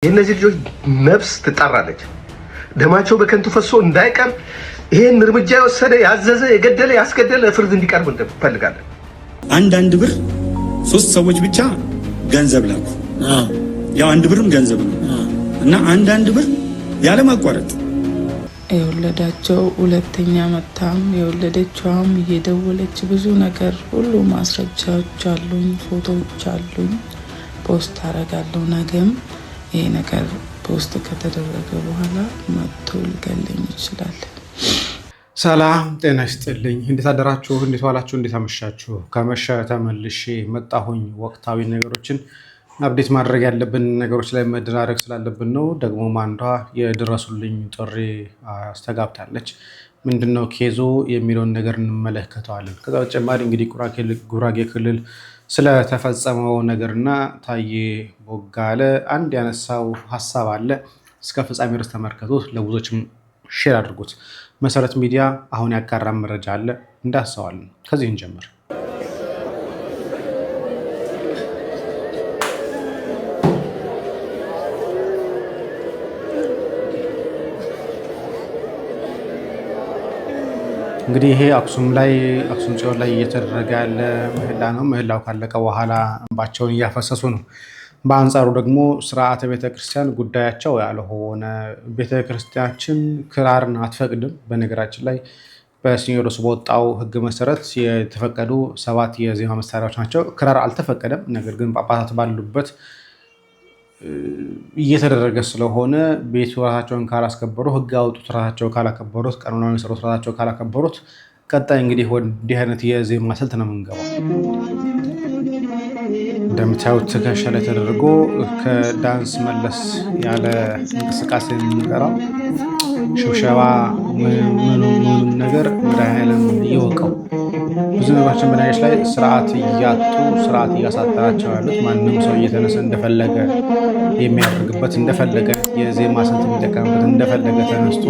የነዚህ ልጆች ነፍስ ትጣራለች። ደማቸው በከንቱ ፈሶ እንዳይቀር ይሄን እርምጃ የወሰደ ያዘዘ የገደለ ያስገደለ ፍርድ እንዲቀርብ እንፈልጋለን። አንድ ብር 3 ሰዎች ብቻ ገንዘብ ላኩ። ያው አንድ ብርም ገንዘብ ነው እና አንድ ብር ያለ ማቋረጥ የወለዳቸው ሁለተኛ መታም የወለደችዋም እየደወለች ብዙ ነገር ሁሉ ማስረጃዎች አሉኝ፣ ፎቶዎች አሉኝ። ፖስት አረጋለሁ። ነገም ይሄ ነገር ፖስት ከተደረገ በኋላ መጥቶ ሊገለኝ ይችላል። ሰላም ጤና ይስጥልኝ። እንዴት አደራችሁ? እንዴት ዋላችሁ? እንዴት አመሻችሁ? ከመሸ ተመልሼ መጣሁኝ። ወቅታዊ ነገሮችን አፕዴት ማድረግ ያለብን ነገሮች ላይ መደራረግ ስላለብን ነው። ደግሞ አንዷ የድረሱልኝ ጥሪ አስተጋብታለች። ምንድነው ኬዞ የሚለውን ነገር እንመለከተዋለን። ከዛ በተጨማሪ እንግዲህ ጉራጌ ክልል ስለተፈጸመው ነገርና ታዬ ቦጋለ አንድ ያነሳው ሀሳብ አለ። እስከ ፍጻሜ ድረስ ተመልከቱት፣ ለብዙዎችም ሼር አድርጉት። መሰረት ሚዲያ አሁን ያጋራ መረጃ አለ እንዳሰዋለን። ከዚህ እንጀምር። እንግዲህ ይሄ አክሱም ጽዮን ላይ እየተደረገ ያለ ምህላ ነው። ምህላው ካለቀ በኋላ እንባቸውን እያፈሰሱ ነው። በአንጻሩ ደግሞ ስርዓተ ቤተክርስቲያን ጉዳያቸው ያልሆነ ቤተክርስቲያናችን ክራርን አትፈቅድም። በነገራችን ላይ በሲኖዶስ በወጣው ሕግ መሰረት የተፈቀዱ 7 የዜማ መሳሪያዎች ናቸው። ክራር አልተፈቀደም። ነገር ግን ጳጳሳት ባሉበት እየተደረገ ስለሆነ ቤቱ ራሳቸውን ካላስከበሩ፣ ሕግ ያወጡት ራሳቸው ካላከበሩት፣ ቀኖናዊ የሰሩት ራሳቸው ካላከበሩት ቀጣይ እንግዲህ ወዲህ አይነት የዜማ ስልት ነው የምንገባው። እንደምታዩት ትከሻ ላይ ተደርጎ ከዳንስ መለስ ያለ እንቅስቃሴ የምንቀራው ሽብሸባ ምኑም ነገር መድኃኔዓለም እየወቀው ብዙ ነገሮችን በነገሮች ላይ ስርዓት እያጡ ስርዓት እያሳጠራቸው ያሉት ማንም ሰው እየተነሰ እንደፈለገ የሚያደርግበት እንደፈለገ የዜማ ስልት የሚጠቀምበት እንደፈለገ ተነስቶ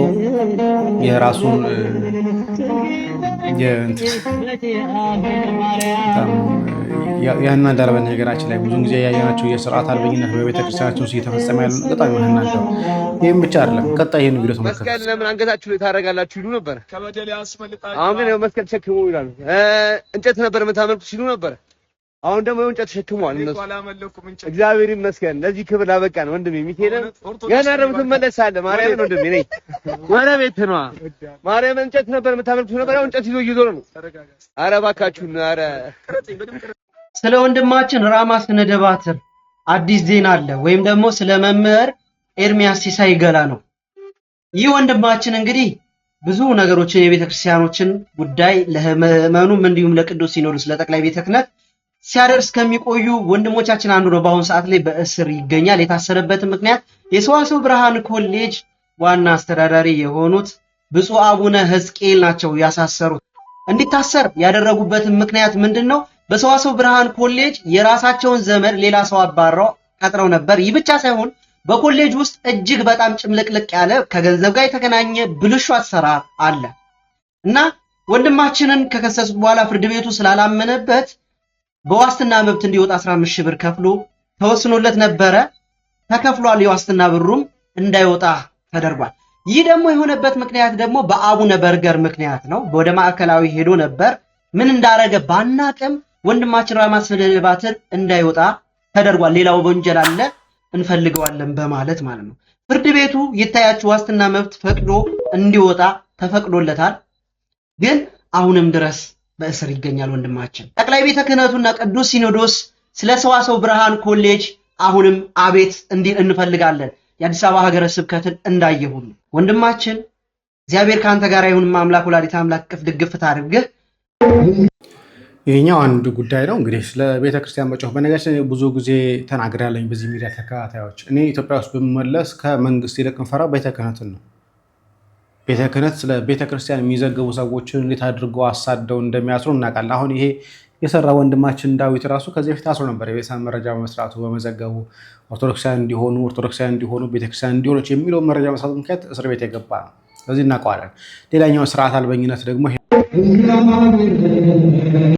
የራሱን ያናዳር። በነገራችን ላይ ብዙ ጊዜ ያየናቸው የስርዓት አልበኝነት በቤተክርስቲያናችን ውስጥ እየተፈጸመ ያሉ በጣም ይመናቸው። ይህም ብቻ አይደለም። ቀጣይ ይሄን ቪዲዮ ተመልከቱ። መስቀል ለምን አንገታችሁ ላይ ታደርጋላችሁ ይሉ ነበር። አሁን ግን መስቀል ተሸክሙ ይላሉ። እንጨት ነበር የምታመልኩ ሲሉ ነበር። አሁን ደግሞ እንጨት ተሸክሟል እነሱ። እግዚአብሔር ይመስገን ለዚህ ክብር አበቃን። ወንድሜ ሚካኤል ገና ደግሞ ትመለሳለህ። ማርያም ወንድሜ ነኝ ማርያም ቤት ነው። ማርያም እንጨት ነበር የምታመልኩ ነበር። አሁን እንጨት ይዞ እየዞረ ነው። ኧረ እባካችሁን ኧረ ስለ ወንድማችን ራማ ስነደባትር አዲስ ዜና አለ። ወይም ደግሞ ስለ መምህር ኤርሚያስ ሲሳይ ገላ ነው። ይህ ወንድማችን እንግዲህ ብዙ ነገሮችን የቤተክርስቲያኖችን ጉዳይ ለምእመኑም እንዲሁም ለቅዱስ ሲኖዶስ ለጠቅላይ ቤተ ክህነት ሲያደርስ ከሚቆዩ ወንድሞቻችን አንዱ ነው። በአሁኑ ሰዓት ላይ በእስር ይገኛል። የታሰረበት ምክንያት የሰዋስው ብርሃን ኮሌጅ ዋና አስተዳዳሪ የሆኑት ብፁዕ አቡነ ሕዝቅኤል ናቸው ያሳሰሩት። እንዲታሰር ያደረጉበትን ምክንያት ምንድነው? በሰዋስው ብርሃን ኮሌጅ የራሳቸውን ዘመድ ሌላ ሰው አባረው ቀጥረው ነበር። ይህ ብቻ ሳይሆን በኮሌጅ ውስጥ እጅግ በጣም ጭምልቅልቅ ያለ ከገንዘብ ጋር የተገናኘ ብልሹ አሰራር አለ እና ወንድማችንን ከከሰሱት በኋላ ፍርድ ቤቱ ስላላመነበት በዋስትና መብት እንዲወጣ 15 ሺህ ብር ከፍሎ ተወስኖለት ነበረ። ተከፍሏል። የዋስትና ብሩም እንዳይወጣ ተደርጓል። ይህ ደግሞ የሆነበት ምክንያት ደግሞ በአቡነ በርገር ምክንያት ነው። ወደ ማዕከላዊ ሄዶ ነበር። ምን እንዳረገ ባናቅም ወንድማችን ራማ ስነደባትር እንዳይወጣ ተደርጓል። ሌላው ወንጀል አለ እንፈልገዋለን በማለት ማለት ነው። ፍርድ ቤቱ ይታያችሁ ዋስትና መብት ፈቅዶ እንዲወጣ ተፈቅዶለታል። ግን አሁንም ድረስ በእስር ይገኛል ወንድማችን። ጠቅላይ ቤተ ክህነቱና ቅዱስ ሲኖዶስ ስለ ሰዋስው ብርሃን ኮሌጅ አሁንም አቤት እንዲል እንፈልጋለን። የአዲስ አበባ ሀገረ ስብከትን እንዳየሁን ወንድማችን እግዚአብሔር ካንተ ጋር ይሁን። አምላክ ወላዲተ አምላክ ቅፍ ድግፍ ታድርግህ። ይሄኛው አንድ ጉዳይ ነው። እንግዲህ ስለ ቤተክርስቲያን መጮህ በነገራችን ብዙ ጊዜ ተናግሬያለሁ። በዚህ ሚዲያ ተከታታዮች እኔ ኢትዮጵያ ውስጥ ብመለስ ከመንግስት ይልቅ እንፈራው ቤተ ክህነትን ነው። ቤተ ክህነት ስለ ቤተክርስቲያን የሚዘግቡ ሰዎችን እንዴት አድርገው አሳደው እንደሚያስሩ እናውቃለን። አሁን ይሄ የሰራ ወንድማችን ዳዊት ራሱ ከዚህ በፊት አስሮ ነበር። የቤተክርስቲያን መረጃ በመስራቱ በመዘገቡ ኦርቶዶክሳውያን እንዲሆኑ ቤተክርስቲያን እንዲሆኖች የሚለው መረጃ መስራቱ ምክንያት እስር ቤት የገባ ነው። ስለዚህ እናውቀዋለን። ሌላኛው ስርዓት አልበኝነት ደግሞ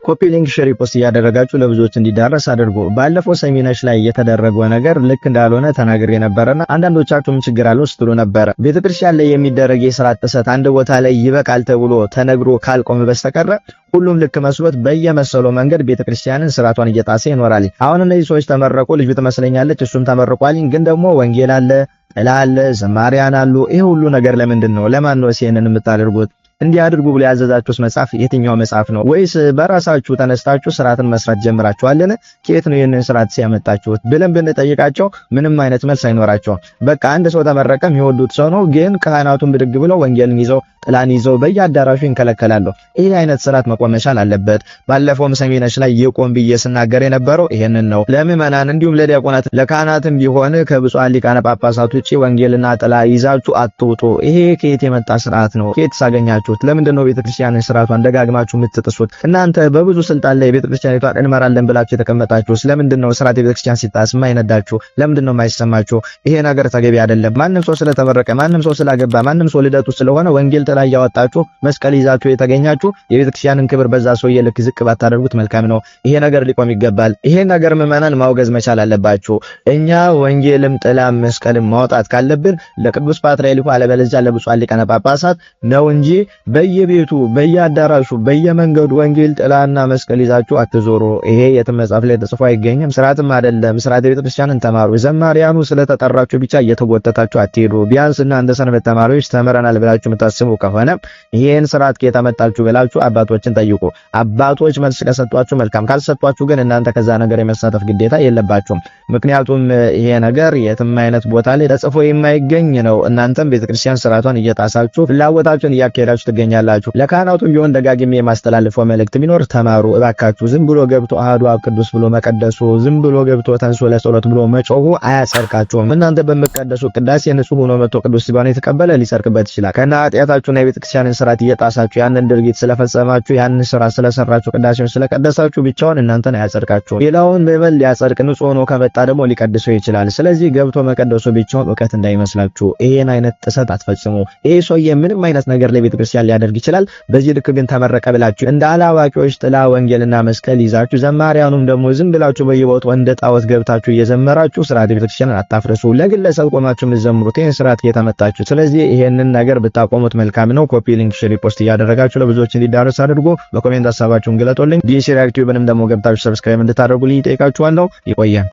ኮፒ ሊንክ ሼር ፖስት እያደረጋችሁ ለብዙዎች እንዲዳረስ አድርጎ። ባለፈው ሰሚነሽ ላይ የተደረገው ነገር ልክ እንዳልሆነ ተናግሬ ነበርና አንዳንዶቻችሁ ምን ችግር አለው ስትሉ ነበር። ቤተክርስቲያን ላይ የሚደረግ የስርዓት ጥሰት አንድ ቦታ ላይ ይበቃል ተብሎ ተነግሮ ካልቆመ በስተቀር ሁሉም ልክ መስሎት በየመሰለው መንገድ ቤተክርስቲያንን ስርዓቷን እየጣሰ ይኖራል። አሁን እነዚህ ሰዎች ተመረቁ፣ ልጅ ትመስለኛለች፣ እሱም ተመርቋል። ግን ደግሞ ወንጌል አለ፣ ጥላ አለ፣ ዘማሪያን አሉ። ይሄ ሁሉ ነገር ለምንድን ነው? ለማን ነው ይሄንን የምታደርጉት? እንዲያደርጉ ብሎ ያዘዛችሁስ መጽሐፍ የትኛው መጽሐፍ ነው? ወይስ በራሳችሁ ተነስታችሁ ስርዓትን መስራት ጀምራችኋልን? ከየት ነው ይሄንን ስርዓት ሲያመጣችሁት ብለን ብንጠይቃቸው ምንም አይነት መልስ አይኖራቸውም። በቃ አንድ ሰው ተመረቀ፣ የሚወዱት ሰው ነው፣ ግን ካህናቱን ብድግ ብለው ወንጌልን ይዘው ጥላን ይዘው በየአዳራሹ ይንከለከላሉ። ይሄ አይነት ስርዓት መቆም መቻል አለበት። ባለፈውም ሰሚነሽ ላይ የቆም ብዬ ስናገር የነበረው ይሄንን ነው። ለምዕመናን እንዲሁም ለዲያቆናት ለካህናትም ቢሆን ከብፁዓን ሊቃነ ጳጳሳት ውጪ ወንጌልና ጥላ ይዛችሁ አትውጡ። ይሄ ከየት የመጣ ስርዓት ነው? ከየት ሳገኛችሁ? ለምንድን ነው ቤተክርስቲያንን ስርዓቷን ደጋግማችሁ የምትጥሱት? እናንተ በብዙ ስልጣን ላይ ቤተክርስቲያኒቷን እንመራለን ብላችሁ የተቀመጣችሁ ስለምንድን ነው ስርዓት ቤተክርስቲያን ሲጣስ የማይነዳችሁ? ለምንድን ነው የማይሰማችሁ? ይሄ ነገር ተገቢ አይደለም። ማንም ሰው ስለተመረቀ፣ ማንም ሰው ስላገባ፣ ማንም ሰው ልደቱ ስለሆነ ወንጌል ጥላ እያወጣችሁ መስቀል ይዛችሁ የተገኛችሁ የቤተክርስቲያንን ክብር በዛ ሰውዬ ልክ ዝቅ ባታደርጉት መልካም ነው። ይሄ ነገር ሊቆም ይገባል። ይሄ ነገር ምዕመናን ማውገዝ መቻል አለባችሁ። እኛ ወንጌልም ጥላም መስቀልም ማውጣት ካለብን ለቅዱስ ፓትርያርኩ አለበለዚያ ለብፁዓን ሊቃነ ጳጳሳት ነው እንጂ በየቤቱ በየአዳራሹ በየመንገዱ ወንጌል ጥላና መስቀል ይዛችሁ አትዞሩ። ይሄ የትም መጽሐፍ ላይ ተጽፎ አይገኝም። ስርዓትም አይደለም። ስርዓተ ቤተክርስቲያንን ተማሩ። ዘማሪያኑ ስለተጠራችሁ ብቻ እየተጎተታችሁ አትሄዱ። ቢያንስ እናንተ ሰንበት ተማሪዎች ተምረናል ብላችሁ የምታስቡ ከሆነ ይሄን ስርዓት ከየተመጣችሁ ብላችሁ አባቶችን ጠይቁ። አባቶች መልስ ከሰጧችሁ መልካም፣ ካልሰጧችሁ ግን እናንተ ከዛ ነገር የመሳተፍ ግዴታ የለባችሁም። ምክንያቱም ይሄ ነገር የትም አይነት ቦታ ላይ ተጽፎ የማይገኝ ነው። እናንተም ቤተክርስቲያን ስርዓቷን እየጣሳችሁ ፍላጎታችሁን እያካሄዳችሁ ትገኛላችሁ። ለካህናቱ ቢሆን ደጋግሜ የማስተላልፈው መልእክት ቢኖር ተማሩ እባካችሁ። ዝም ብሎ ገብቶ አሐዱ አብ ቅዱስ ብሎ መቀደሱ፣ ዝም ብሎ ገብቶ ተንሶ ለጸሎት ብሎ መጮሁ አያጸድቃችሁም። እናንተ በመቀደሱ ቅዳሴ ንጹህ ሆኖ መጥቶ ቅዱስ ሥጋውን የተቀበለ ሊጸድቅበት ይችላል። ከና ኃጢአታችሁና የቤተክርስቲያንን ስርዓት እየጣሳችሁ ያንን ድርጊት ስለፈጸማችሁ ያንን ስራ ስለሰራችሁ ቅዳሴውን ስለቀደሳችሁ ብቻውን እናንተን አያጸድቃችሁም። ሌላውን ምዕመን ሊያጸድቅ ንጹህ ሆኖ ከመጣ ደግሞ ሊቀድሰው ይችላል። ስለዚህ ገብቶ መቀደሱ ብቻውን ዕውቀት እንዳይመስላችሁ። ይሄን አይነት ጥሰት አትፈጽሙ። ይሄ ሰውዬ ምንም አይነት ነገር ለቤተክርስቲያን ሊያደርግ ይችላል። በዚህ ልክ ግን ተመረቀ ብላችሁ እንደ አላዋቂዎች ጥላ ወንጌልና መስቀል ይዛችሁ ዘማሪያኑም ደግሞ ዝም ብላችሁ በየቦታው እንደ ጣዖት ገብታችሁ እየዘመራችሁ ስርዓተ ቤተክርስቲያንን አታፍርሱ። ለግለሰብ ቆማችሁ የምትዘምሩት ይሄን ስርዓት እየተመጣችሁ። ስለዚህ ይሄንን ነገር ብታቆሙት መልካም ነው። ኮፒ ሊንክ ሼር ፖስት እያደረጋችሁ ለብዙዎች እንዲዳረስ አድርጎ በኮሜንት ሐሳባችሁን ግለጡልኝ። ዲሲ ሪአክቲቭንም ደግሞ ገብታችሁ ሰብስክራይብ እንድታደርጉልኝ ጠይቃችኋለሁ። ይቆያል።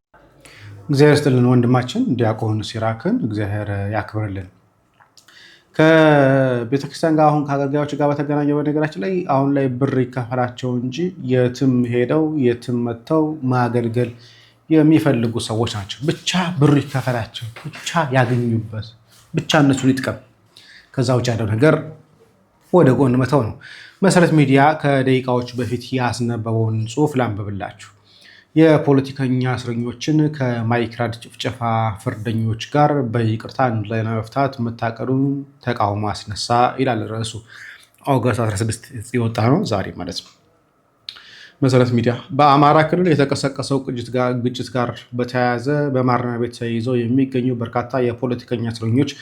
እግዚአብሔር ይስጥልን። ወንድማችን ዲያቆን ሲራክን እግዚአብሔር ያክብርልን። ከቤተክርስቲያን ጋር አሁን ከአገልጋዮች ጋር በተገናኘ በነገራችን ላይ አሁን ላይ ብር ይከፈላቸው እንጂ የትም ሄደው የትም መጥተው ማገልገል የሚፈልጉ ሰዎች ናቸው። ብቻ ብር ይከፈላቸው፣ ብቻ ያገኙበት፣ ብቻ እነሱን ይጥቀም። ከዛ ውጭ ያለው ነገር ወደ ጎን መተው ነው። መሰረት ሚዲያ ከደቂቃዎች በፊት ያስነበበውን ጽሑፍ ላንብብላችሁ። የፖለቲከኛ እስረኞችን ከማይክራድ ጭፍጨፋ ፍርደኞች ጋር በይቅርታ አንድ ላይ ለመፍታት መታቀዱን ተቃውሞ አስነሳ ይላል ርዕሱ። ኦገስት 16 የወጣ ነው ዛሬ ማለት ነው። መሰረት ሚዲያ በአማራ ክልል የተቀሰቀሰው ግጭት ጋር በተያያዘ በማረሚያ ቤት ተይዘው የሚገኙ በርካታ የፖለቲከኛ እስረኞች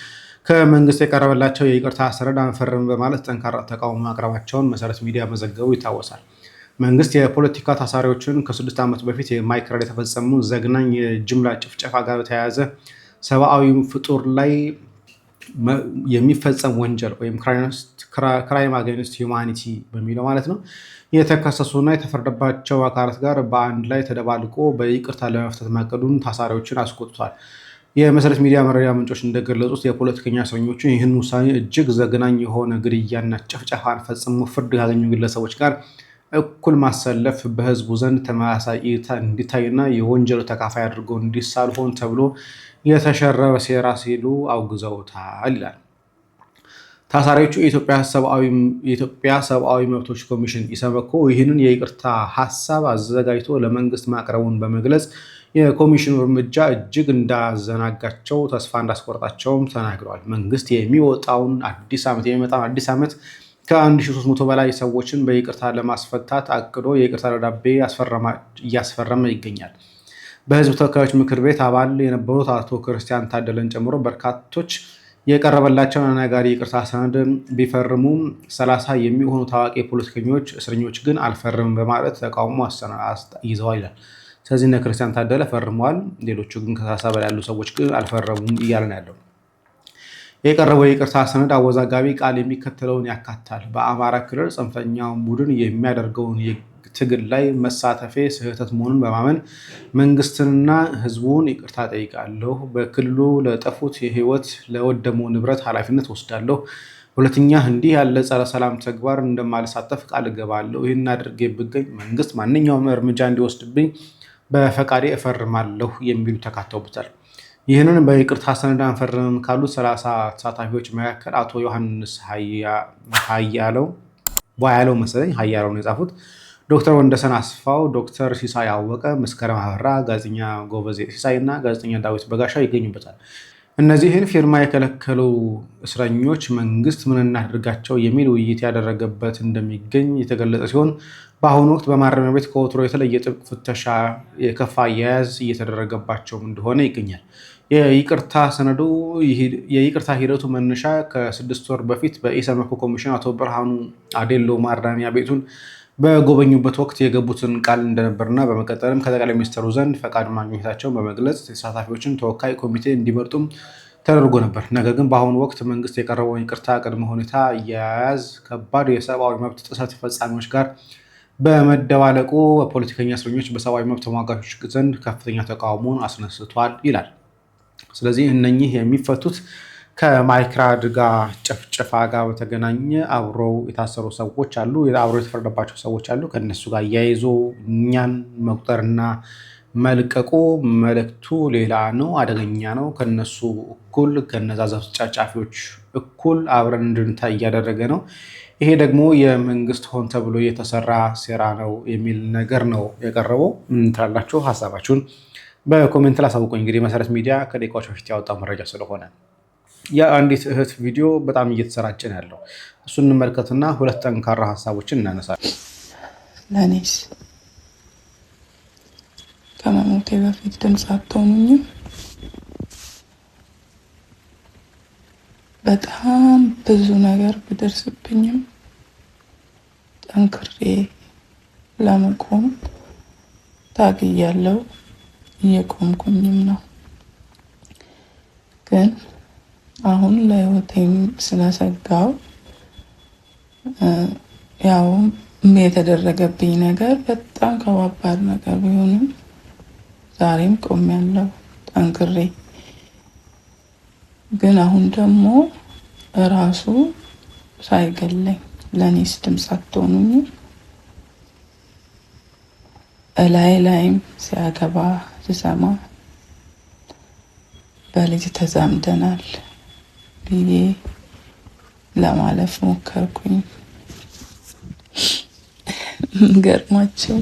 ከመንግስት የቀረበላቸው የይቅርታ ሰነድ አንፈርም በማለት ጠንካራ ተቃውሞ ማቅረባቸውን መሰረት ሚዲያ መዘገቡ ይታወሳል። መንግስት የፖለቲካ ታሳሪዎችን ከ6 ዓመት በፊት የማይክራድ የተፈጸሙ ዘግናኝ የጅምላ ጭፍጨፋ ጋር በተያያዘ ሰብአዊ ፍጡር ላይ የሚፈጸም ወንጀል ወይም ክራይም አጌንስት ሂውማኒቲ በሚለው ማለት ነው የተከሰሱና የተፈረደባቸው አካላት ጋር በአንድ ላይ ተደባልቆ በይቅርታ ለመፍታት ማቀዱን ታሳሪዎችን አስቆጥቷል። የመሰረት ሚዲያ መረጃ ምንጮች እንደገለጹት የፖለቲከኛ እስረኞቹ ይህን ውሳኔ እጅግ ዘግናኝ የሆነ ግድያና ጭፍጨፋን ፈጽሞ ፍርድ ካገኙ ግለሰቦች ጋር እኩል ማሰለፍ በህዝቡ ዘንድ ተመሳሳይ እይታ እንዲታይና የወንጀሉ ተካፋይ አድርገው እንዲሳል ሆን ተብሎ የተሸረበ ሴራ ሲሉ አውግዘውታል ይላል። ታሳሪዎቹ የኢትዮጵያ ሰብአዊ መብቶች ኮሚሽን ኢሰመኮ ይህንን የይቅርታ ሀሳብ አዘጋጅቶ ለመንግስት ማቅረቡን በመግለጽ የኮሚሽኑ እርምጃ እጅግ እንዳዘናጋቸው፣ ተስፋ እንዳስቆረጣቸውም ተናግረዋል። መንግስት የሚመጣውን አዲስ ዓመት ከ1300 በላይ ሰዎችን በይቅርታ ለማስፈታት አቅዶ የይቅርታ ደብዳቤ እያስፈረመ ይገኛል። በህዝብ ተወካዮች ምክር ቤት አባል የነበሩት አቶ ክርስቲያን ታደለን ጨምሮ በርካቶች የቀረበላቸው አነጋጋሪ ይቅርታ ሰነድ ቢፈርሙም 30 የሚሆኑ ታዋቂ ፖለቲከኞች እስረኞች ግን አልፈርም በማለት ተቃውሞ ይዘዋል ይላል። ስለዚህ እነ ክርስቲያን ታደለ ፈርመዋል፣ ሌሎቹ ግን ከ30 በላይ ያሉ ሰዎች ግን አልፈረሙም እያለ ነው ያለው። የቀረበው የይቅርታ ሰነድ አወዛጋቢ ቃል የሚከተለውን ያካትታል። በአማራ ክልል ጽንፈኛው ቡድን የሚያደርገውን ትግል ላይ መሳተፌ ስህተት መሆኑን በማመን መንግስትንና ህዝቡን ይቅርታ ጠይቃለሁ። በክልሉ ለጠፉት የህይወት ለወደመው ንብረት ኃላፊነት ወስዳለሁ። ሁለተኛ እንዲህ ያለ ጸረ ሰላም ተግባር እንደማልሳተፍ ቃል እገባለሁ። ይህን አድርጌ ብገኝ መንግስት ማንኛውም እርምጃ እንዲወስድብኝ በፈቃዴ እፈርማለሁ የሚሉ ተካተውበታል። ይህንን በይቅርታ ሰነድ አንፈርምም ካሉት 30 ተሳታፊዎች መካከል አቶ ዮሐንስ ሀያለው መሰለኝ ሀያለው ነው የጻፉት፣ ዶክተር ወንደሰን አስፋው፣ ዶክተር ሲሳይ አወቀ፣ መስከረም አበራ፣ ጋዜጠኛ ጎበዜ ሲሳይ እና ጋዜጠኛ ዳዊት በጋሻው ይገኙበታል። እነዚህን ፊርማ የከለከሉ እስረኞች መንግስት ምን እናድርጋቸው የሚል ውይይት ያደረገበት እንደሚገኝ የተገለጸ ሲሆን በአሁኑ ወቅት በማረሚያ ቤት ከወትሮ የተለየ ጥብቅ ፍተሻ፣ የከፋ አያያዝ እየተደረገባቸው እንደሆነ ይገኛል። የይቅርታ ሂደቱ መነሻ ከ6 ወር በፊት በኢሰመኮ ኮሚሽን አቶ ብርሃኑ አዴሎ ማረሚያ ቤቱን በጎበኙበት ወቅት የገቡትን ቃል እንደነበርና በመቀጠልም ከጠቅላይ ሚኒስትሩ ዘንድ ፈቃድ ማግኘታቸውን በመግለጽ ተሳታፊዎችን ተወካይ ኮሚቴ እንዲመርጡም ተደርጎ ነበር። ነገር ግን በአሁኑ ወቅት መንግስት የቀረበውን ይቅርታ ቅድመ ሁኔታ አያያዝ ከባድ የሰብአዊ መብት ጥሰት ፈጻሚዎች ጋር በመደባለቁ በፖለቲከኛ እስረኞች በሰብአዊ መብት ተሟጋቾች ዘንድ ከፍተኛ ተቃውሞን አስነስቷል ይላል። ስለዚህ እነኚህ የሚፈቱት ከማይክራድ ጋር ጭፍጨፋ ጋር በተገናኘ አብረው የታሰሩ ሰዎች አሉ፣ አብረው የተፈረደባቸው ሰዎች አሉ። ከነሱ ጋር እያይዞ እኛን መቁጠርና መልቀቁ መልእክቱ ሌላ ነው፣ አደገኛ ነው። ከነሱ እኩል ከነዛ ጨፍጫፊዎች እኩል አብረን እንድንታይ እያደረገ ነው። ይሄ ደግሞ የመንግስት ሆን ተብሎ የተሰራ ሴራ ነው የሚል ነገር ነው የቀረበው። ምን ትላላችሁ? ሀሳባችሁን በኮሜንት ላይ አሳውቁኝ። እንግዲህ መሰረት ሚዲያ ከደቂቃዎች በፊት ያወጣው መረጃ ስለሆነ የአንዲት እህት ቪዲዮ በጣም እየተሰራጨ ነው ያለው። እሱን እንመልከትና ሁለት ጠንካራ ሀሳቦችን እናነሳለን። ለእኔስ ከመሞቴ በፊት ድምፅ አትሆኑኝም? በጣም ብዙ ነገር ቢደርስብኝም ጠንክሬ ለመቆም ታግያለሁ፣ እየቆምኩኝም ነው። ግን አሁን ለህይወቴም ስለሰጋው ያው የተደረገብኝ ነገር በጣም ከባባድ ነገር ቢሆንም ዛሬም ቆሜያለሁ ጠንክሬ። ግን አሁን ደግሞ ራሱ ሳይገለኝ ለኔስ ድምፅ አትሆኑኝም? ላይም ሲያገባ ስሰማ በልጅ ተዛምደናል ብዬ ለማለፍ ሞከርኩኝ። ገርማቸው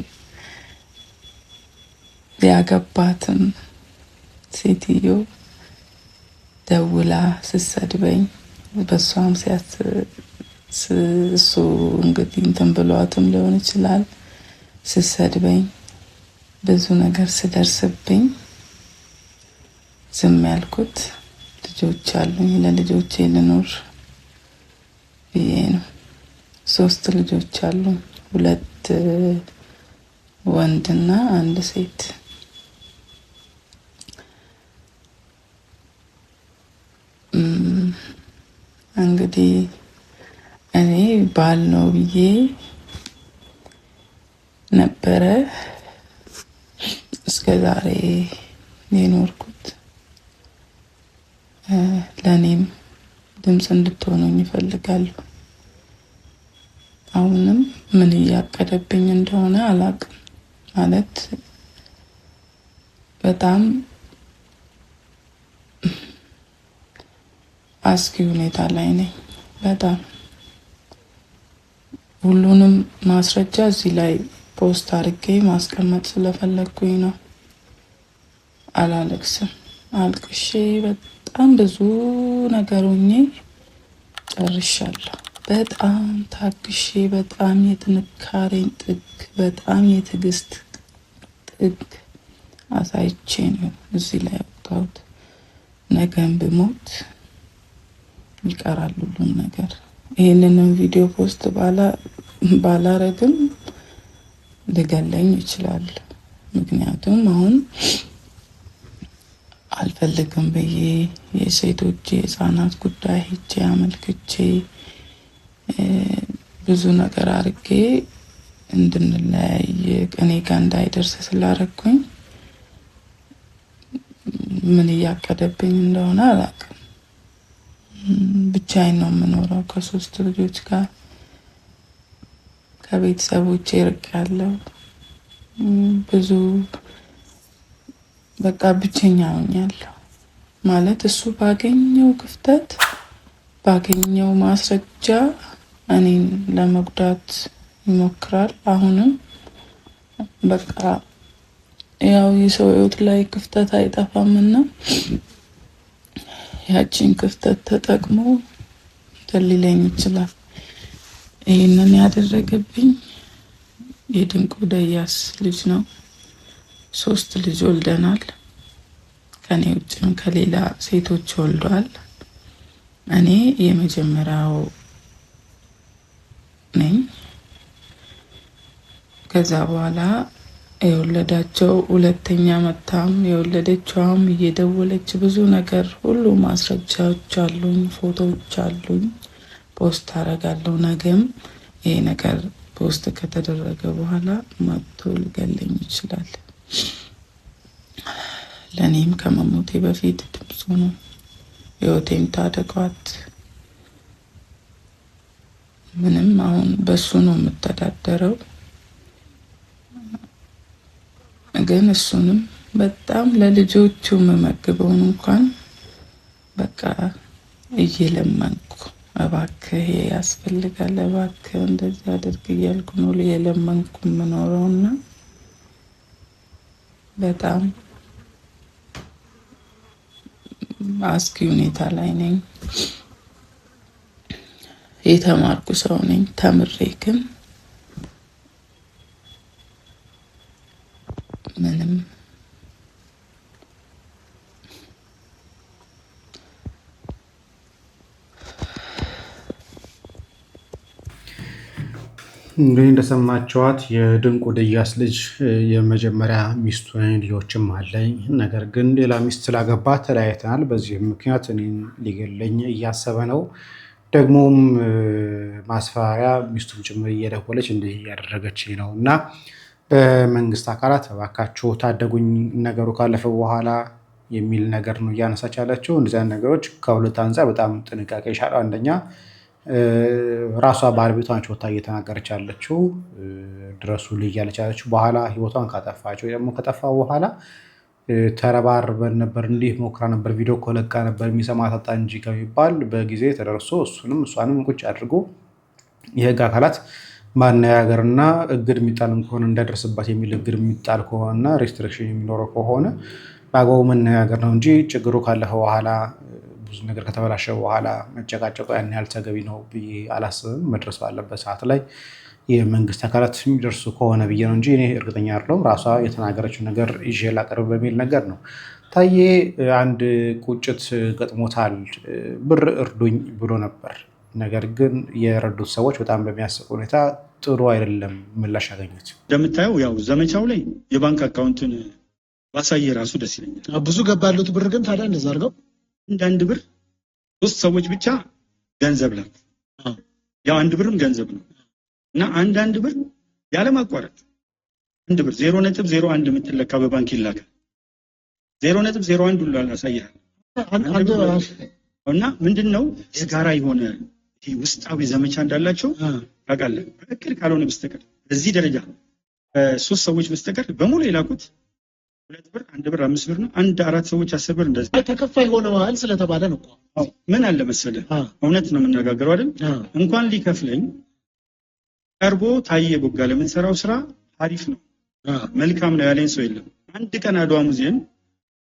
ያገባትም ሴትዮ ደውላ ስሰድበኝ በሷም እሱ እንግዲህ እንትን ብሏትም ሊሆን ይችላል ስሰድበኝ ብዙ ነገር ስደርስብኝ ዝም ያልኩት ልጆች አሉኝ፣ ለልጆቼ ልኖር ብዬ ነው። 3 ልጆች አሉኝ፣ 2 ወንድና 1 ሴት። እንግዲህ እኔ ባል ነው ብዬ ነበረ እስከ ዛሬ የኖርኩት። ለእኔም ድምፅ እንድትሆኑኝ ይፈልጋለሁ። አሁንም ምን እያቀደብኝ እንደሆነ አላውቅም። ማለት በጣም አስጊ ሁኔታ ላይ ነኝ። በጣም ሁሉንም ማስረጃ እዚህ ላይ ፖስት አድርጌ ማስቀመጥ ስለፈለግኩኝ ነው። አላለቅስም። አልቅሼ በጣም ብዙ ነገሮኜ ጨርሻለሁ። በጣም ታግሼ፣ በጣም የጥንካሬን ጥግ፣ በጣም የትዕግስት ጥግ አሳይቼ ነው እዚህ ላይ ያወጣሁት። ነገም ብሞት ይቀራል ሁሉም ነገር። ይሄንንም ቪዲዮ ፖስት ባላረግም ሊገለኝ ይችላል። ምክንያቱም አሁን አልፈልግም ብዬ የሴቶች የህፃናት ጉዳይ ሄጄ አመልክቼ ብዙ ነገር አርጌ እንድንለያይ እኔ ጋር እንዳይደርስ ስላረኩኝ ምን እያቀደብኝ እንደሆነ አላውቅም። ብቻዬን ነው የምኖረው ከ3 ልጆች ጋር ከቤተሰቦቼ ርቄያለሁ። ብዙ በቃ ብቸኛ ሆኛለሁ ማለት እሱ ባገኘው ክፍተት ባገኘው ማስረጃ እኔን ለመጉዳት ይሞክራል። አሁንም በቃ ያው የሰው ህይወት ላይ ክፍተት አይጠፋምና ያቺን ክፍተት ተጠቅሞ ሊለኝ ይችላል። ይሄንን ያደረገብኝ የድንቁ ደያስ ልጅ ነው። 3 ልጅ ወልደናል። ከኔ ውጭም ከሌላ ሴቶች ወልዷል። እኔ የመጀመሪያው ነኝ። ከዛ በኋላ የወለዳቸው ሁለተኛ መታም የወለደችዋም እየደወለች ብዙ ነገር ሁሉ ማስረጃዎች አሉኝ፣ ፎቶዎች አሉኝ። ፖስት አረጋለሁ። ነገም ይሄ ነገር ፖስት ከተደረገ በኋላ መጥቶ ሊገለኝ ይችላል። ለኔም ከመሞቴ በፊት ድምፁ ነው ህይወቴን ታደጓት። ምንም አሁን በሱ ነው የምተዳደረው። ግን እሱንም በጣም ለልጆቹ መመግበውን እንኳን በቃ እየለመንኩ እባክህ ያስፈልጋል እባክህ እንደዚህ አድርግ እያልኩ ነው እየለመንኩ የምኖረውና በጣም አስጊ ሁኔታ ላይ ነኝ። የተማርኩ ሰው ነኝ። ተምሬ ግን ምንም እንግዲህ እንደሰማችኋት የድንቁ ደያስ ልጅ የመጀመሪያ ሚስቱ ነኝ፣ ልጆችም አለኝ። ነገር ግን ሌላ ሚስት ስላገባ ተለያይተናል። በዚህም ምክንያት እኔን ሊገለኝ እያሰበ ነው። ደግሞም ማስፈራሪያ ሚስቱም ጭምር እየደወለች እንዲህ እያደረገች ነው እና በመንግስት አካላት እባካችሁ ታደጉኝ፣ ነገሩ ካለፈ በኋላ የሚል ነገር ነው እያነሳች ያለችው። እንደዚህ አይነት ነገሮች ከሁለት አንጻር በጣም ጥንቃቄ ይሻላል። አንደኛ ራሷ ባለቤቷ ነች ወታ እየተናገረች ያለችው ድረሱ እያለች ያለችው። በኋላ ህይወቷን ካጠፋቸው ደግሞ ከጠፋ በኋላ ተረባርበን ነበር፣ እንዲህ ሞክራ ነበር፣ ቪዲዮ ኮለቃ ነበር፣ የሚሰማ ታጣ እንጂ ከሚባል በጊዜ ተደርሶ እሱንም እሷንም ቁጭ አድርጎ የህግ አካላት ማነጋገርና እግድ የሚጣልም ከሆነ እንዳይደርስባት የሚል እግድ የሚጣል ከሆነ ሬስትሪክሽን የሚኖረው ከሆነ በአግባቡ መነጋገር ነው እንጂ ችግሩ ካለፈ በኋላ ብዙ ነገር ከተበላሸ በኋላ መጨቃጨቁ ያን ያህል ተገቢ ነው ብዬ አላስብም። መድረስ ባለበት ሰዓት ላይ የመንግስት አካላት የሚደርሱ ከሆነ ብዬ ነው እንጂ እኔ እርግጠኛ አይደለሁም። ራሷ የተናገረችው ነገር ይዤ ላቀርብ በሚል ነገር ነው። ታዬ አንድ ቁጭት ገጥሞታል። ብር እርዱኝ ብሎ ነበር። ነገር ግን የረዱት ሰዎች በጣም በሚያስቅ ሁኔታ ጥሩ አይደለም ምላሽ ያገኙት። እንደምታየው ያው ዘመቻው ላይ የባንክ አካውንቱን ባሳየ ራሱ ደስ ይለኛል። ብዙ ገባሉት ብር ግን ታዲያ እንደዛ አድርገው አንድ ብር 3 ሰዎች ብቻ ገንዘብ ላኩ። ያው አንድ ብርም ገንዘብ ነው እና አንድ ብር ያለማቋረጥ አንድ ብር 0.01 የምትለካ በባንክ ይላካል። 0.01 ሁሉ አላሳያል እና ምንድነው የጋራ የሆነ ውስጣዊ ዘመቻ እንዳላቸው ታውቃለህ። በእቅድ ካልሆነ በስተቀር በዚህ ደረጃ 3 ሰዎች በስተቀር በሙሉ የላኩት 2 ብር 1 ብር 5 ብር ነው። 4 ሰዎች 10 ብር እንደዚህ ተከፋይ ሆነዋል ስለተባለ ነው እኮ። ምን አለ መሰለህ እውነት ነው የምንነጋገረው አይደል? እንኳን ሊከፍለኝ ቀርቦ ታዬ ቦጋ ለምንሰራው ስራ አሪፍ ነው መልካም ነው ያለኝ ሰው የለም። አንድ ቀን አድዋ ሙዚየም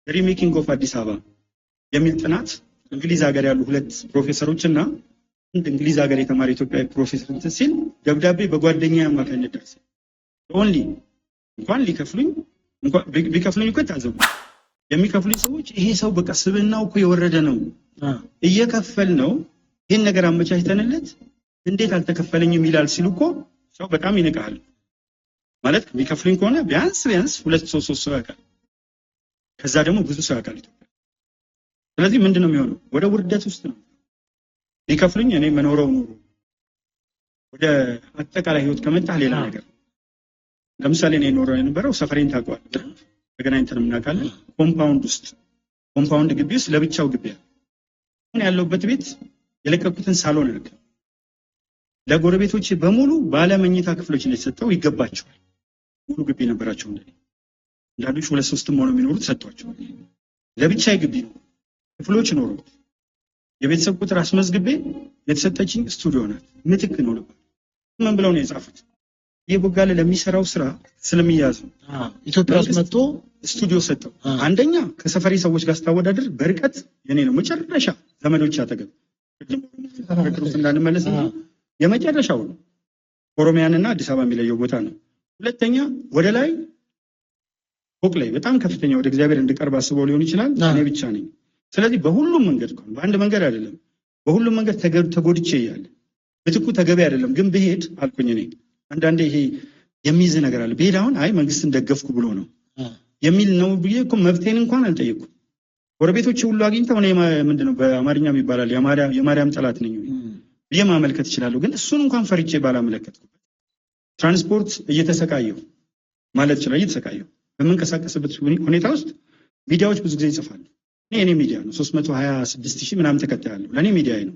ሪሜኪንግ ኦፍ አዲስ አበባ የሚል ጥናት እንግሊዝ ሀገር ያሉ 2 ፕሮፌሰሮች እና አንድ እንግሊዝ ሀገር የተማረ ኢትዮጵያዊ ፕሮፌሰር ሲል ደብዳቤ በጓደኛ አማካኝነት ደረሰ። ኦንሊ እንኳን ሊከፍሉኝ እንኳን ቢከፍሉኝ እኮ ታዘቡ የሚከፍሉኝ ሰዎች ይሄ ሰው በቃ ስብናው እኮ የወረደ ነው እየከፈል ነው ይህን ነገር አመቻችተንለት እንዴት አልተከፈለኝም ይላል ሲሉ እኮ ሰው በጣም ይንቃል። ማለት የሚከፍሉኝ ከሆነ ቢያንስ 2-3 ሰው ያውቃል። ከዛ ደግሞ ብዙ ሰው ያውቃል ኢትዮጵያ። ስለዚህ ምንድነው የሚሆነው? ወደ ውርደት ውስጥ ነው ሊከፍሉኝ እኔ መኖረው ኑሮ ወደ አጠቃላይ ህይወት ከመጣ ሌላ ነገር። ለምሳሌ እኔ ኖረው የነበረው ሰፈሬን ታውቀዋል፣ ተገናኝተን እናውቃለን። ኮምፓውንድ ግቢ ውስጥ ለብቻው ግቢ ያለ አሁን ያለውበት ቤት የለቀቁትን ሳሎን ልክ ለጎረቤቶች በሙሉ ባለ መኝታ ክፍሎች ነው የተሰጠው። ይገባቸዋል። ሙሉ ግቢ ነበራቸው። እንዳሉሽ 2-3 ሆነው የሚኖሩት ሰጥቷቸዋል። ለብቻ ግቢ ነው ክፍሎች ኖሩት። የቤተሰብ ቁጥር አስመዝግቤ የተሰጠችኝ ስቱዲዮ ናት። ምትክ ነው ነበር። ምን ብለው ነው የጻፉት? የቦጋለ ለሚሰራው ስራ ስለሚያዝ ኢትዮጵያ ውስጥ መጥቶ ስቱዲዮ ሰጠው። አንደኛ ከሰፈሪ ሰዎች ጋር ስታወዳደር በርቀት የኔ ነው መጨረሻ ዘመዶች አጠገብ እንዳንመለስ የመጨረሻው ነው። ኦሮሚያንና አዲስ አበባ የሚለየው ቦታ ነው። ሁለተኛ ወደ ላይ ፎቅ ላይ በጣም ከፍተኛ ወደ እግዚአብሔር እንድቀርብ አስበው ሊሆን ይችላል። እኔ ብቻ ነኝ። ስለዚህ በሁሉም መንገድ ነው፣ በአንድ መንገድ አይደለም፣ በሁሉም መንገድ ተጎድቼ እያለ ምትኩ ተገቢ አይደለም። ግን ብሄድ አልኩኝ እኔ አንዳንዴ ይሄ የሚይዝ ነገር አለ። ብሄድ አሁን አይ መንግስትን ደገፍኩ ብሎ ነው የሚል ነው ብዬ እኮ መብቴን እንኳን አልጠየቅኩም። ጎረቤቶች ሁሉ አግኝተው እኔ ምንድነው በአማርኛም ይባላል የማርያም ጠላት ነኝ ብዬ ማመልከት እችላለሁ። ግን እሱን እንኳን ፈርቼ ባላመለከትኩ ትራንስፖርት እየተሰቃየሁ ማለት ይችላል። እየተሰቃየሁ በምንቀሳቀስበት ሁኔታ ውስጥ ሚዲያዎች ብዙ ጊዜ ይጽፋሉ። እኔ ሚዲያ ነው 326,000 ምናምን ተከታይ አለው። ለኔ ሚዲያ ነው።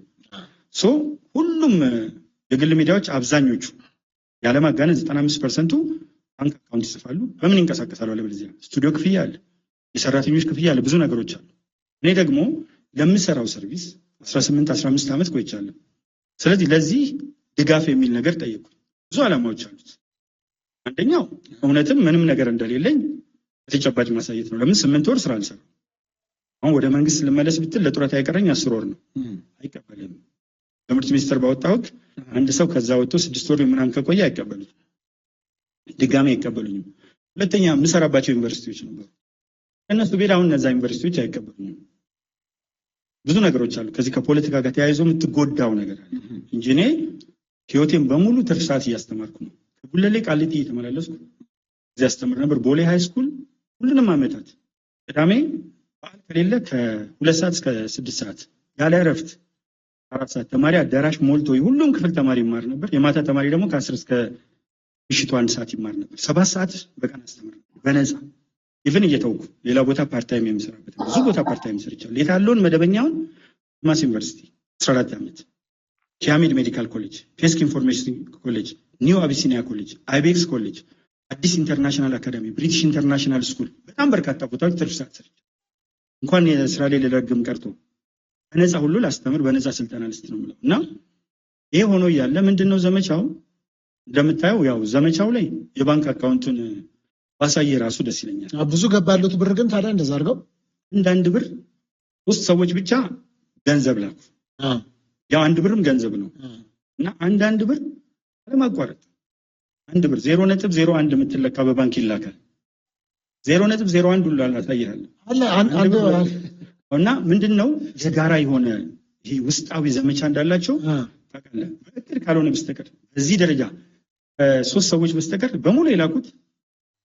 ሁሉም የግል ሚዲያዎች አብዛኞቹ ያለማጋነን 95%ቱ ባንክ አካውንት ይጽፋሉ። በምን ይንቀሳቀሳሉ? አለበለዚያ ስቱዲዮ ክፍያ አለ፣ የሰራተኞች ክፍያ አለ፣ ብዙ ነገሮች አሉ። እኔ ደግሞ ለምሰራው ሰርቪስ 18-15 ዓመት ቆይቻለሁ። ስለዚህ ለዚህ ድጋፍ የሚል ነገር ጠየቁ። ብዙ ዓላማዎች አሉት። አንደኛው እውነትም ምንም ነገር እንደሌለኝ በተጨባጭ ማሳየት ነው። ለምን 8 ወር ስራ አልሰራም። አሁን ወደ መንግስት ልመለስ ብትል ለጡረታ አይቀረኝ 10 ወር ነው። አይቀበልም። ትምህርት ሚኒስቴር ባወጣው ህግ አንድ ሰው ከዛ ወጥቶ 6 ወር ምናምን ከቆየ አይቀበሉም፣ ድጋሜ አይቀበሉኝም። ሁለተኛ የምሰራባቸው ዩኒቨርሲቲዎች ነበሩ። እነሱ ቤት አሁን እነዛ ዩኒቨርሲቲዎች አይቀበሉኝም። ብዙ ነገሮች አሉ። ከዚህ ከፖለቲካ ጋር ተያይዞ የምትጎዳው ነገር አለ እንጂ እኔ ህይወቴን በሙሉ ትርፍ ሰዓት እያስተማርኩ ነው። ከጉለሌ ቃሊቲ እየተመላለስኩ እዚያ አስተምር ነበር። ቦሌ ሃይ ስኩል ሁሉንም አመታት ቅዳሜ በዓል ከሌለ ከ2 ሰዓት እስከ 6 ሰዓት ያለ እረፍት 4 ሰዓት ተማሪ አዳራሽ ሞልቶ ሁሉም ክፍል ተማሪ ይማር ነበር። የማታ ተማሪ ደግሞ ከ10 እስከ ምሽቱ 1 ሰዓት ይማር ነበር። 7 ሰዓት በቀን አስተምር በነፃ ኢቭን እየተውኩ ሌላ ቦታ ፓርታይም የምሰራበት ብዙ ቦታ ፓርታይም ሰርቻለሁ። የታለውን መደበኛውን ማስ ዩኒቨርሲቲ 14 ዓመት፣ ኪያሚድ ሜዲካል ኮሌጅ፣ ፔስክ ኢንፎርሜሽን ኮሌጅ፣ ኒው አቢሲኒያ ኮሌጅ፣ አይቤክስ ኮሌጅ፣ አዲስ ኢንተርናሽናል አካዳሚ፣ ብሪቲሽ ኢንተርናሽናል ስኩል፣ በጣም በርካታ ቦታዎች ትርፍ ሰዓት ሰርቻለሁ። እንኳን የስራ ላይ ልረግም ቀርቶ በነፃ ሁሉ ላስተምር በነፃ ስልጠና ልስጥ ነው የምለው። እና ይሄ ሆኖ እያለ ምንድነው ዘመቻው እንደምታየው ያው ዘመቻው ላይ የባንክ አካውንቱን ባሳየ ራሱ ደስ ይለኛል። ብዙ ገባሉት ብር ግን ታዲያ እንደዛ አድርገው አንድ ብር 3 ሰዎች ብቻ ገንዘብ ላኩ። ያው 1 ብርም ገንዘብ ነው እና አንድ ብር ለማቋረጥ 1 ብር 0.01 የምትለካ በባንክ ይላካል። 0.01 ሁሉ አላሳይሃለሁ እና ምንድነው የጋራ የሆነ ይሄ ውስጣዊ ዘመቻ እንዳላቸው ታውቃለህ። በእቅድ ካልሆነ በስተቀር በዚህ ደረጃ 3 ሰዎች በስተቀር በሙሉ የላኩት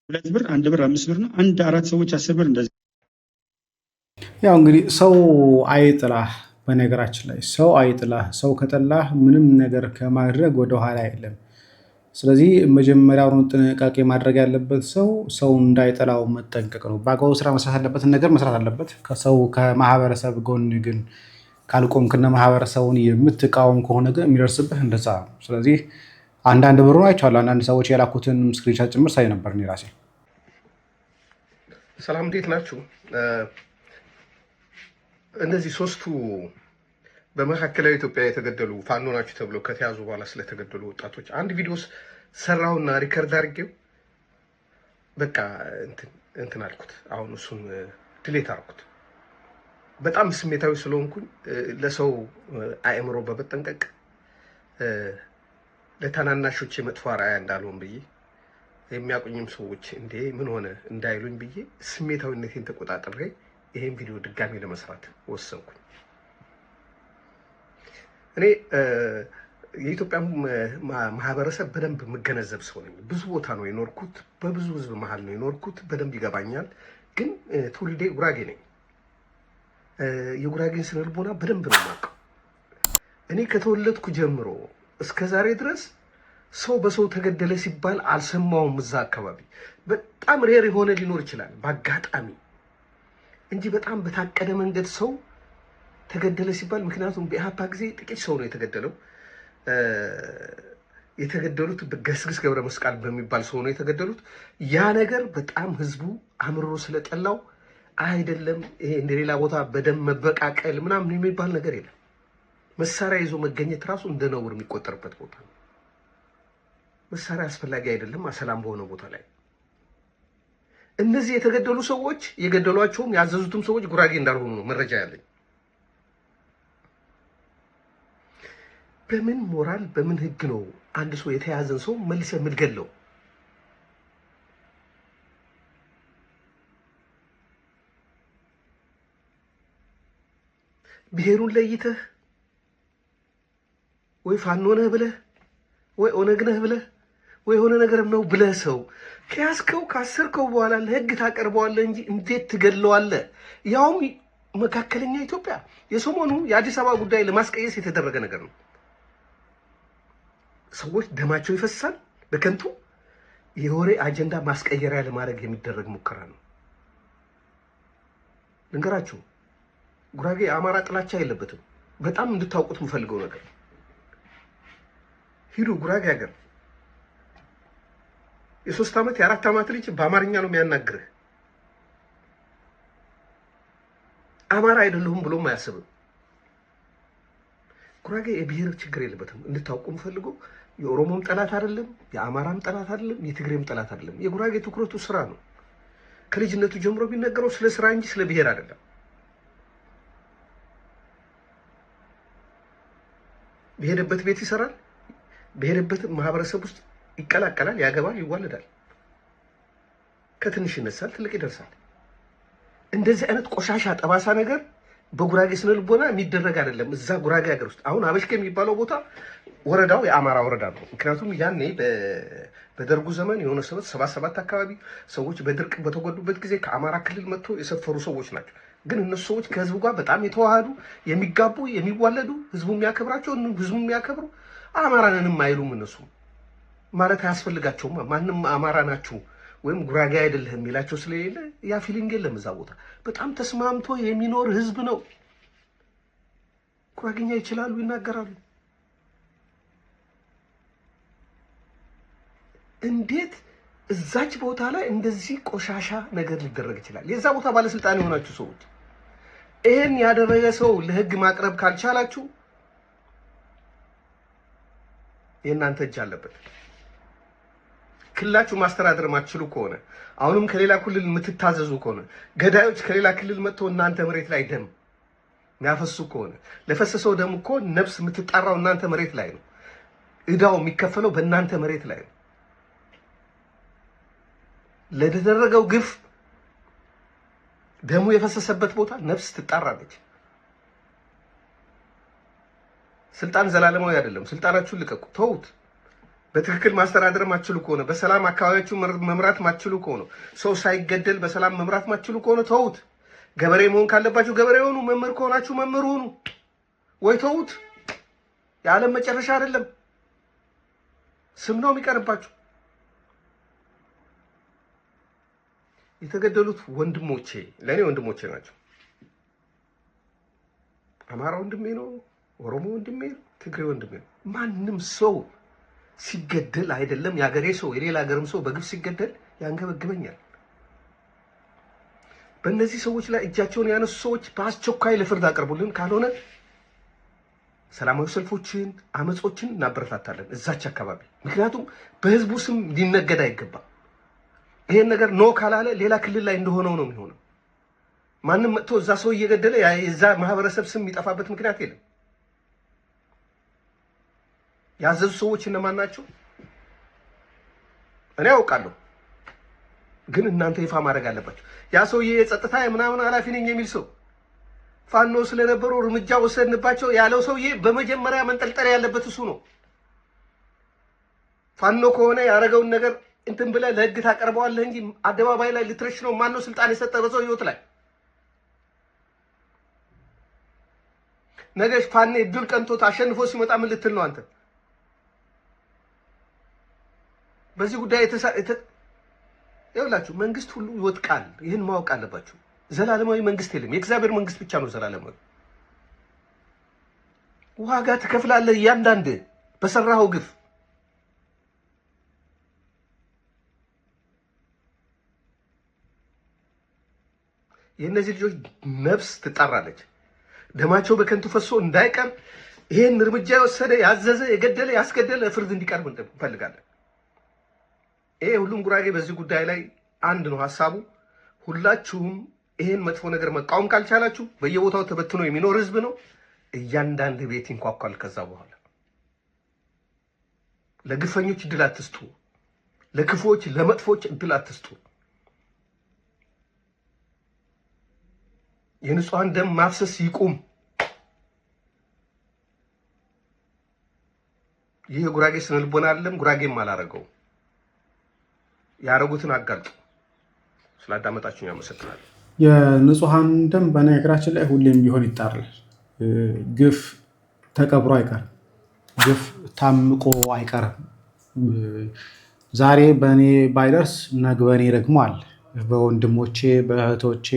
2 ብር 1 ብር 5 ብር ነው። 4 ሰዎች 10 ብር እንደዚህ። ያው እንግዲህ ሰው አይጥላህ። በነገራችን ላይ ሰው አይጥላህ። ሰው ከጠላህ ምንም ነገር ከማድረግ ወደኋላ የለም። ስለዚህ መጀመሪያውኑ ጥንቃቄ ማድረግ ያለበት ሰው እንዳይጠላው መጠንቀቅ ነው። በአግባቡ ስራ መስራት ያለበትን ነገር መስራት አለበት። ከማህበረሰብ ጎን ግን ካልቆምክና ማህበረሰቡን የምትቃወም ከሆነ ግን የሚደርስብህ እንደዛ ነው። ስለዚህ አንዳንድ ብሩን አይቻለሁ። አንዳንድ ሰዎች የላኩትን ስክሪንሻት ጭምር ሳይ ነበር እኔ ራሴ። ሰላም፣ እንዴት ናችሁ? እነዚህ 3ቱ በመካከላዊ ኢትዮጵያ የተገደሉ ፋኖ ናችሁ ተብለው ከተያዙ በኋላ ስለተገደሉ ወጣቶች አንድ ቪዲዮ ሰራውና ሪከርድ አድርጌው በቃ እንትን አልኩት። አሁን እሱን ድሌት አልኩት። በጣም ስሜታዊ ስለሆንኩኝ ለሰው አእምሮ በመጠንቀቅ ለታናናሾች መጥፎ አርአያ እንዳልሆን ብዬ የሚያቁኝም ሰዎች እንዴ ምን ሆነ እንዳይሉኝ ብዬ ስሜታዊነቴን ተቆጣጥሬ ይሄን ቪዲዮ ድጋሚ ለመስራት ወሰንኩኝ። እኔ የኢትዮጵያ ማህበረሰብ በደንብ የምገነዘብ ሰው ነኝ። ብዙ ቦታ ነው የኖርኩት፣ በብዙ ህዝብ መሀል ነው የኖርኩት፣ በደንብ ይገባኛል። ግን ትውልዴ ጉራጌ ነኝ። የጉራጌን ስነ ልቦና በደንብ ነው የማውቀው። እኔ ከተወለድኩ ጀምሮ እስከ ዛሬ ድረስ ሰው በሰው ተገደለ ሲባል አልሰማውም። እዛ አካባቢ በጣም ሬር የሆነ ሊኖር ይችላል በአጋጣሚ እንጂ በጣም በታቀደ መንገድ ሰው ተገደለ ሲባል፣ ምክንያቱም በኢህአፓ ጊዜ ጥቂት ሰው ነው የተገደለው። የተገደሉት በገስግስ ገብረ መስቀል በሚባል ሰው ነው የተገደሉት። ያ ነገር በጣም ህዝቡ አምርሮ ስለጠላው አይደለም ይሄ እንደሌላ ቦታ በደም መበቃቀል ምናምን የሚባል ነገር የለም። መሳሪያ ይዞ መገኘት ራሱ እንደ ነውር የሚቆጠርበት ቦታ ነው። መሳሪያ አስፈላጊ አይደለም ሰላም በሆነ ቦታ ላይ። እነዚህ የተገደሉ ሰዎች የገደሏቸውም ያዘዙትም ሰዎች ጉራጌ እንዳልሆኑ ነው መረጃ ያለኝ። በምን ሞራል በምን ህግ ነው አንድ ሰው የተያዘን ሰው መልሰ የምትገለው? ብሔሩን ለይተህ ወይ ፋኖ ነህ ብለህ ወይ ኦነግ ነህ ብለህ ወይ የሆነ ነገር ነው ብለህ ሰው ከያዝከው ካሰርከው በኋላ ለህግ ታቀርበዋለህ እንጂ እንዴት ትገለዋለህ? ያውም መካከለኛ ኢትዮጵያ። የሰሞኑ የአዲስ አበባ ጉዳይ ለማስቀየስ የተደረገ ነገር ነው። ሰዎች ደማቸው ይፈሳል በከንቱ የወሬ አጀንዳ ማስቀየሪያ ለማድረግ የሚደረግ ሙከራ ነው። ልንገራችሁ፣ ጉራጌ አማራ ጥላቻ የለበትም። በጣም እንድታውቁት የምፈልገው ነገር ሂዱ ጉራጌ ሀገር የ3 ዓመት የ4 ዓመት ልጅ በአማርኛ ነው የሚያናግርህ። አማራ አይደለሁም ብሎም አያስብም። ጉራጌ የብሔር ችግር የለበትም። እንድታውቁ የምፈልገው የኦሮሞም ጠላት አይደለም፣ የአማራም ጠላት አይደለም፣ የትግሬም ጠላት አይደለም። የጉራጌ ትኩረቱ ስራ ነው። ከልጅነቱ ጀምሮ ቢነገረው ስለ ስራ እንጂ ስለ ብሔር አይደለም። በሄደበት ቤት ይሰራል፣ በሄደበት ማህበረሰብ ውስጥ ይቀላቀላል፣ ያገባል፣ ይዋለዳል። ከትንሽ ይነሳል፣ ትልቅ ይደርሳል። እንደዚህ አይነት ቆሻሻ ጠባሳ ነገር በጉራጌ ስነ ልቦና የሚደረግ አይደለም። እዛ ጉራጌ ሀገር ውስጥ አሁን አበሽከ የሚባለው ቦታ ወረዳው የአማራ ወረዳ ነው። ምክንያቱም ያኔ በደርጉ ዘመን የሆነ 77 አካባቢ ሰዎች በድርቅ በተጎዱበት ጊዜ ከአማራ ክልል መጥቶ የሰፈሩ ሰዎች ናቸው። ግን እነሱ ሰዎች ከህዝቡ ጋር በጣም የተዋሃዱ የሚጋቡ የሚዋለዱ ህዝቡ የሚያከብራቸው ህዝቡ የሚያከብሩ አማራንንም አይሉም። እነሱ ማለት አያስፈልጋቸውም። ማንም አማራ ናችሁ ወይም ጉራጌ አይደለህም የሚላቸው ስለሌለ ያ ፊሊንግ የለም። እዛ ቦታ በጣም ተስማምቶ የሚኖር ህዝብ ነው። ጉራጌኛ ይችላሉ፣ ይናገራሉ። እንዴት እዛች ቦታ ላይ እንደዚህ ቆሻሻ ነገር ሊደረግ ይችላል? የዛ ቦታ ባለስልጣን የሆናችሁ ሰዎች ይሄን ያደረገ ሰው ለህግ ማቅረብ ካልቻላችሁ የእናንተ እጅ አለበት። ክልላችሁ ማስተዳደር ማትችሉ ከሆነ አሁንም ከሌላ ክልል የምትታዘዙ ከሆነ ገዳዮች ከሌላ ክልል መጥተው እናንተ መሬት ላይ ደም የሚያፈሱ ከሆነ ለፈሰሰው ደም እኮ ነፍስ የምትጣራው እናንተ መሬት ላይ ነው። እዳው የሚከፈለው በእናንተ መሬት ላይ ነው። ለተደረገው ግፍ ደሙ የፈሰሰበት ቦታ ነፍስ ትጣራለች። ስልጣን ዘላለማዊ አይደለም። ስልጣናችሁን ልቀቁ፣ ተውት። በትክክል ማስተዳደር ማትችሉ ከሆነ በሰላም አካባቢያችሁ መምራት ማትችሉ ከሆነ ሰው ሳይገደል በሰላም መምራት ማትችሉ ከሆነ ተውት። ገበሬ መሆን ካለባችሁ ገበሬ ሆኑ፣ መምህር ከሆናችሁ መምህር ሆኑ፣ ወይ ተውት። የዓለም መጨረሻ አይደለም። ስም ነው የሚቀርባችሁ። የተገደሉት ወንድሞቼ ለእኔ ወንድሞቼ ናቸው። አማራ ወንድሜ ነው፣ ኦሮሞ ወንድሜ ነው፣ ትግሬ ወንድሜ ነው። ማንም ሰው ሲገደል አይደለም የሀገሬ ሰው የሌላ ሀገርም ሰው በግፍ ሲገደል ያንገበግበኛል። በእነዚህ ሰዎች ላይ እጃቸውን ያነሱ ሰዎች በአስቸኳይ ለፍርድ አቅርቡልን። ካልሆነ ሰላማዊ ሰልፎችን፣ አመጾችን እናበረታታለን እዛች አካባቢ። ምክንያቱም በህዝቡ ስም ሊነገድ አይገባም። ይሄን ነገር ኖ ካላለ ሌላ ክልል ላይ እንደሆነው ነው የሚሆነው። ማንም መጥቶ እዛ ሰው እየገደለ የዛ ማህበረሰብ ስም የሚጠፋበት ምክንያት የለም። ያዘዙ ሰዎች እነማን ናቸው? እኔ አውቃለሁ፣ ግን እናንተ ይፋ ማድረግ አለባችሁ። ያ ሰውዬ የጸጥታ ምናምን ኃላፊ ነኝ የሚል ሰው ፋኖ ስለነበሩ እርምጃ ወሰድንባቸው ያለው ሰውዬ በመጀመሪያ መንጠልጠል ያለበት እሱ ነው። ፋኖ ከሆነ ያደረገውን ነገር እንትን ብለህ ለህግ ታቀርበዋለህ እንጂ አደባባይ ላይ ልትረሽ ነው። ማነው ስልጣን የሰጠ በሰው ህይወት ላይ? ነገሽ ፋኔ ድል ቀንቶት አሸንፎ ሲመጣ ምን ልትል ነው አንተ? በዚህ ጉዳይ ይኸውላችሁ መንግስት ሁሉ ይወድቃል። ይህን ማወቅ አለባችሁ። ዘላለማዊ መንግስት የለም። የእግዚአብሔር መንግስት ብቻ ነው ዘላለማዊ። ዋጋ ትከፍላለህ እያንዳንድ በሰራኸው ግፍ። የእነዚህ ልጆች ነፍስ ትጣራለች። ደማቸው በከንቱ ፈሶ እንዳይቀር ይሄን እርምጃ የወሰደ ያዘዘ፣ የገደለ፣ ያስገደለ ፍርድ እንዲቀርብ እንፈልጋለን። ይሄ ሁሉም ጉራጌ በዚህ ጉዳይ ላይ አንድ ነው ሀሳቡ። ሁላችሁም ይሄን መጥፎ ነገር መቃወም ካልቻላችሁ በየቦታው ተበትኖ የሚኖር ህዝብ ነው። እያንዳንድ ቤት ይንኳኳል። ከዛ በኋላ ለግፈኞች እድል አትስጡ። ለክፎች ለመጥፎች እድል አትስጡ። የንጹሃን ደም ማፍሰስ ይቁም። ይህ የጉራጌ ስነ ልቦና አይደለም። ጉራጌም አላረገው። ያረጉትን አጋልጡ። ስላዳመጣችሁኝ አመሰግናለሁ። የንጹሃን ደም በነገራችን ላይ ሁሌም ቢሆን ይጣራል። ግፍ ተቀብሮ አይቀርም። ግፍ ታምቆ አይቀርም። ዛሬ በእኔ ባይደርስ ነገ በእኔ ደግሞ አለ። በወንድሞቼ፣ በእህቶቼ፣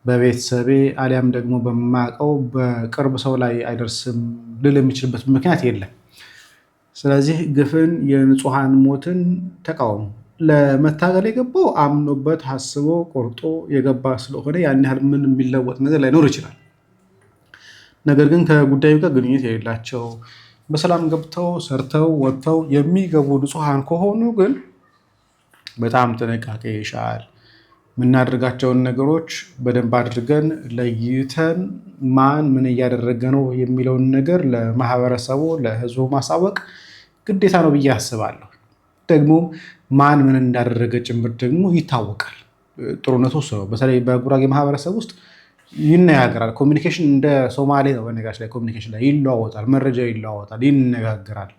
በቤተሰቤ አሊያም ደግሞ በማያውቀው በቅርብ ሰው ላይ አይደርስም ልል የሚችልበት ምክንያት የለም። ስለዚህ ግፍን፣ የንጹሃን ሞትን ተቃውሙ። ለመታገል የገባው አምኖበት አስቦ ቆርጦ የገባ ስለሆነ ያን ያህል ምን የሚለወጥ ነገር ላይኖር ይችላል። ነገር ግን ከጉዳዩ ጋር ግንኙነት የሌላቸው በሰላም ገብተው ሰርተው ወጥተው የሚገቡ ንጹሃን ከሆኑ ግን በጣም ጥንቃቄ ይሻል። የምናደርጋቸውን ነገሮች በደንብ አድርገን ለይተን ማን ምን እያደረገ ነው የሚለውን ነገር ለማህበረሰቡ ለህዝቡ ማሳወቅ ግዴታ ነው ብዬ አስባለሁ። ደግሞ ማን ምን እንዳደረገ ጭምር ደግሞ ይታወቃል። ጥሩነቱ እሱ ነው። በተለይ በጉራጌ ማህበረሰብ ውስጥ ይነጋገራል። ኮሚኒኬሽን እንደ ሶማሌ ነው። በነገራችን ላይ ኮሚኒኬሽን ላይ ይለዋወጣል፣ መረጃ ይለዋወጣል፣ ይነጋገራል።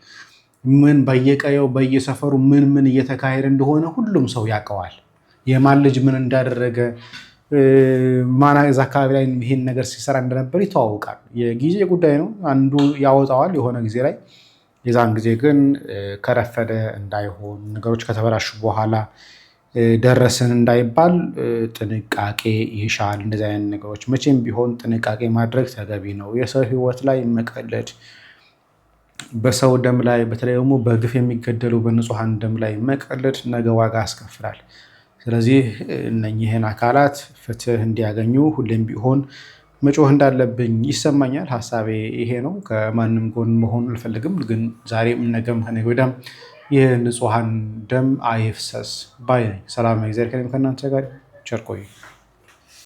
ምን በየቀየው በየሰፈሩ ምን እየተካሄደ እንደሆነ ሁሉም ሰው ያውቀዋል። የማን ልጅ ምን እንዳደረገ ማን እዛ አካባቢ ላይ ይህን ነገር ሲሰራ እንደነበር ይተዋወቃል። የጊዜ ጉዳይ ነው። አንዱ ያወጣዋል የሆነ ጊዜ ላይ። የዛን ጊዜ ግን ከረፈደ እንዳይሆን፣ ነገሮች ከተበላሹ በኋላ ደረስን እንዳይባል ጥንቃቄ ይሻል። እንደዚህ አይነት ነገሮች መቼም ቢሆን ጥንቃቄ ማድረግ ተገቢ ነው። የሰው ሕይወት ላይ መቀለድ፣ በሰው ደም ላይ በተለይ ደግሞ በግፍ የሚገደሉ በንጹሃን ደም ላይ መቀለድ ነገ ዋጋ ያስከፍላል። ስለዚህ እነኚህን አካላት ፍትህ እንዲያገኙ ሁሌም ቢሆን መጮህ እንዳለብኝ ይሰማኛል። ሀሳቤ ይሄ ነው። ከማንም ጎን መሆን አልፈልግም። ግን ዛሬም ነገም ከነገ ወዲያም የንጹሃን ደም አይፍሰስ ባይ ነኝ። ሰላም እግዚአብሔር ከእናንተ ጋር ቸር ቆዩ።